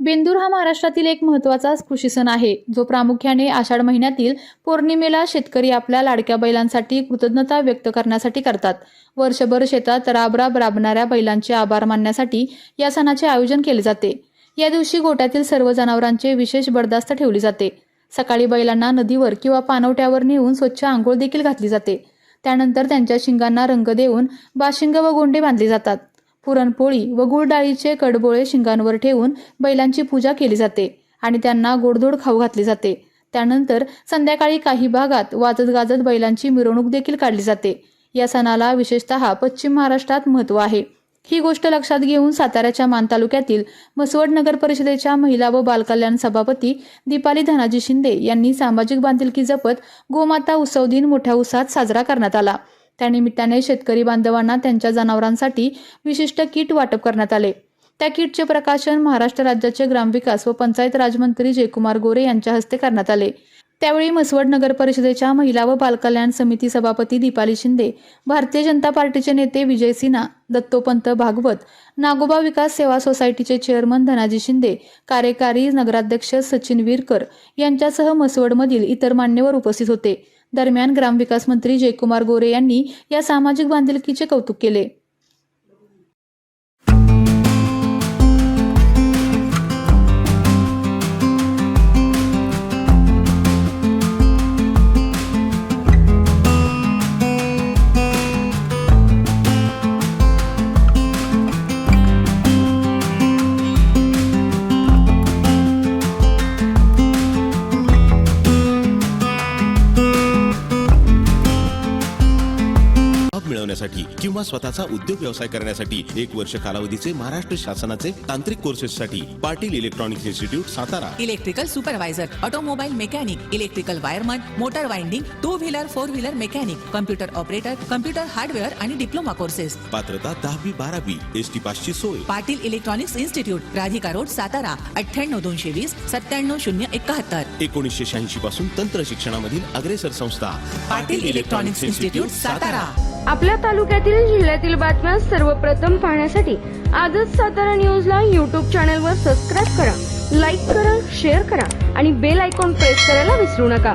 बेंदूर हा महाराष्ट्रातील एक महत्त्वाचा कृषी सण आहे, जो प्रामुख्याने आषाढ महिन्यातील पौर्णिमेला शेतकरी आपल्या लाडक्या बैलांसाठी कृतज्ञता व्यक्त करण्यासाठी करतात। वर्षभर शेतात राबराब राबणाऱ्या बैलांचे आभार मानण्यासाठी या सणाचे आयोजन केले जाते। या दिवशी गोठ्यातील सर्व जनावरांचे विशेष बरदास्त ठेवली जाते। सकाळी बैलांना नदीवर किंवा पाणवठ्यावर नेऊन स्वच्छ आंघोळ देखील घातली जाते। त्यानंतर त्यांच्या शिंगांना रंग देऊन बाशिंग व गोंडे बांधले जातात। पुरणपोळी व गुळ डाळीचे कडबोळे शिंगांवर ठेवून बैलांची पूजा केली जाते आणि त्यांना गोडधोड खाऊ घातले जाते। त्यानंतर संध्याकाळी काही भागात वाजत गाजत बैलांची मिरवणूक देखील काढली जाते। या सणाला विशेषतः पश्चिम महाराष्ट्रात महत्त्व आहे। ही गोष्ट लक्षात घेऊन साताऱ्याच्या मान तालुक्यातील मसवड नगर परिषदेच्या महिला व बालकल्याण सभापती दीपाली धनाजी शिंदे यांनी सामाजिक बांधिलकी जपत गोमाता उत्सव दिन मोठ्या उत्साहात साजरा करण्यात आला। त्यानिमित्ताने शेतकरी बांधवांना त्यांच्या जनावरांसाठी विशिष्ट किट वाटप करण्यात आले। त्या किटचे प्रकाशन महाराष्ट्र राज्याचे ग्रामविकास व पंचायत राज मंत्री जयकुमार गोरे यांच्या हस्ते करण्यात आले। त्यावेळी मसवड नगर परिषदेच्या महिला व बालकल्याण समिती सभापती दीपाली शिंदे, भारतीय जनता पार्टीचे नेते विजय सिन्हा, दत्तोपंत भागवत, नागोबा विकास सेवा सोसायटीचे चेअरमन धनाजी शिंदे, कार्यकारी नगराध्यक्ष सचिन विरकर यांच्यासह मसवडमधील इतर मान्यवर उपस्थित होते। दरम्यान ग्रामविकास मंत्री जयकुमार गोरे यांनी या सामाजिक बांधिलकीचे कौतुक केले। मिळवण्यासाठी किंवा स्वतःचा उद्योग व्यवसाय करण्यासाठी 1 वर्ष कालावधीचे महाराष्ट्र शासनाचे तांत्रिक कोर्सेससाठी Patil electronics institute Satara. Electrical supervisor, automobile mechanic, electrical wireman, motor winding, 2 wheeler 4 wheeler mechanic, computer operator, computer hardware आणि डिप्लोमा कोर्सेस। पात्रता 10वी 12वी, एसटी पासची सोय। Patil electronics institute, Radhika road, Satara 98 220 97071। 1986 पासून तंत्र शिक्षणामधील अग्रेसर संस्था पाटील इलेक्ट्रॉनिक्स इन्स्टिट्यूट सातारा। आपल्या तालुक्यातील जिल्ह्यातील बातम्या सर्वप्रथम पाहण्यासाठी आजच सातारा न्यूजला YouTube चॅनलवर सबस्क्राईब करा, लाईक करा, शेअर करा आणि बेल आयकॉन प्रेस करायला विसरू नका।